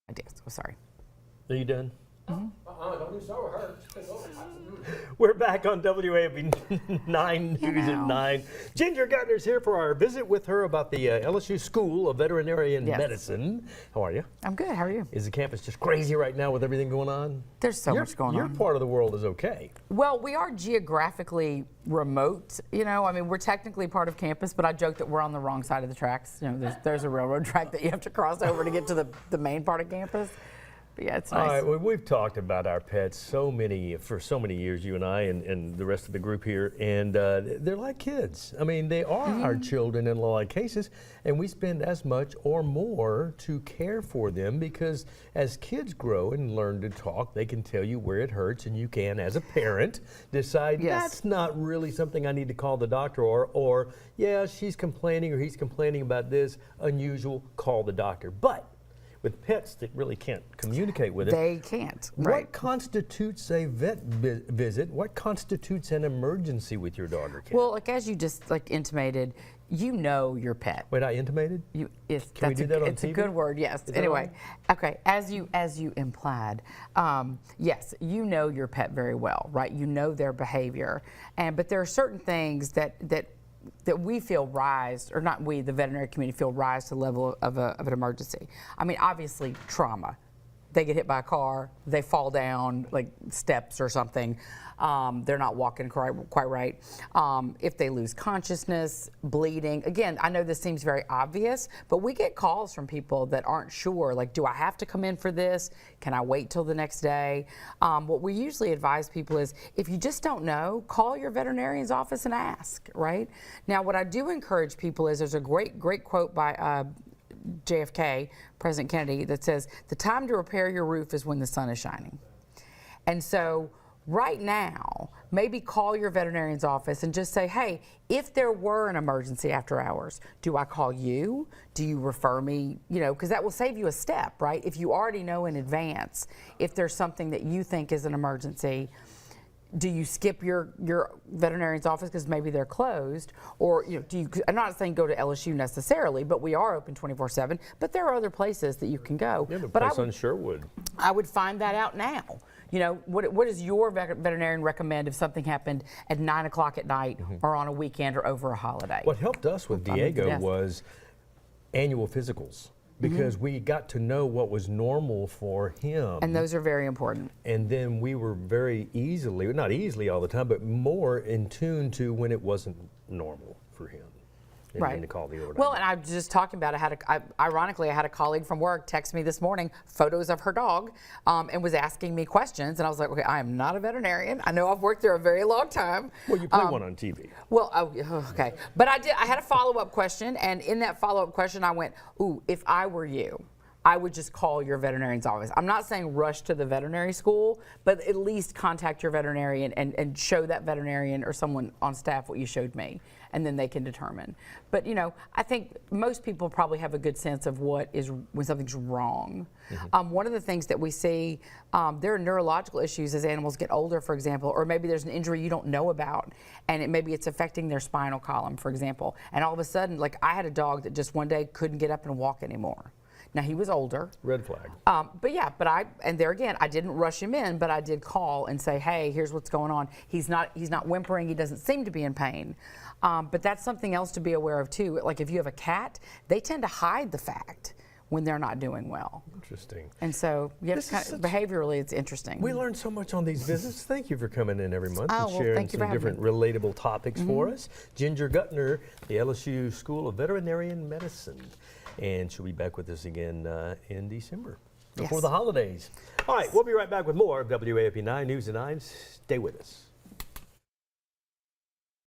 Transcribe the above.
I did. Oh, sorry. Are you done? Don't do so her. We're back on WAFB 9 News at 9. Ginger Guttner's here for our visit with her about the LSU School of Veterinary Medicine. How are you? I'm good. How are you? Is the campus just crazy right now with everything going on? There's so much going on. Your part of the world is okay. Well, we are geographically remote. You know, I mean, we're technically part of campus, but I joke that we're on the wrong side of the tracks. You know, there's a railroad track that you have to cross over to get to the main part of campus. But yeah, it's nice. All right, well, we've talked about our pets for so many years, you and I and the rest of the group here, and they're like kids. I mean, they are our children in a lot of cases, and we spend as much or more to care for them because as kids grow and learn to talk, they can tell you where it hurts, and you can, as a parent, decide that's not really something I need to call the doctor or yeah, she's complaining or he's complaining about this, unusual, call the doctor. But with pets that really can't communicate with it. They can't, right. What constitutes a vet visit? What constitutes an emergency with your dog or cat? Well, like as you just intimated, you know your pet. Wait, I intimated? Can we do that on It's TV? a good word, yes. Anyway, okay, as you implied, yes, you know your pet very well, right? You know their behavior, but there are certain things that we feel rise, or not we, the veterinary community feel rise to the level of an emergency. I mean, obviously trauma. They get hit by a car, they fall down like steps or something. They're not walking quite right. If they lose consciousness, bleeding. Again, I know this seems very obvious, but we get calls from people that aren't sure, like, do I have to come in for this? Can I wait till the next day? What we usually advise people is, if you just don't know, call your veterinarian's office and ask, right? Now, what I do encourage people is, there's a great quote by JFK, President Kennedy, that says, the time to repair your roof is when the sun is shining. And so right now, maybe call your veterinarian's office and just say, hey, if there were an emergency after hours, do I call you? Do you refer me? You know, because that will save you a step, right? If you already know in advance, if there's something that you think is an emergency, do you skip your veterinarian's office because maybe they're closed? Or, you know, I'm not saying go to LSU necessarily, but we are open 24/7. But there are other places that you can go. Yeah, the but place on Sherwood. I would find that out now. You know, what does your veterinarian recommend if something happened at 9 o'clock at night or on a weekend or over a holiday? What helped us with Diego was annual physicals, because we got to know what was normal for him. And those are very important. And then we were very easily, not easily all the time, but more in tune to when it wasn't normal for him. Right. To call the order. Well, and I was just talking about it. Ironically, I had a colleague from work text me this morning photos of her dog and was asking me questions. And I was like, okay, I am not a veterinarian. I know I've worked there a very long time. Well, you play one on TV. Well, okay. But I had a follow-up question. And in that follow-up question, I went, ooh, if I were you, I would just call your veterinarian's office. I'm not saying rush to the veterinary school, but at least contact your veterinarian and show that veterinarian or someone on staff what you showed me, and then they can determine. But, you know, I think most people probably have a good sense of when something's wrong. One of the things that we see, there are neurological issues as animals get older, for example, or maybe there's an injury you don't know about, and maybe it's affecting their spinal column, for example. And all of a sudden, like, I had a dog that just one day couldn't get up and walk anymore. Now, he was older. Red flag. And there again, I didn't rush him in, but I did call and say, hey, here's what's going on. He's not whimpering. He doesn't seem to be in pain. But that's something else to be aware of too. Like if you have a cat, they tend to hide the fact when they're not doing well. Interesting. And so, behaviorally, it's interesting. We learn so much on these visits. Thank you for coming in every month and well, sharing some different relatable topics for us. Ginger Guttner, the LSU School of Veterinary Medicine. And she'll be back with us again in December before the holidays. All right, we'll be right back with more of WAFB 9 News at 9. Stay with us.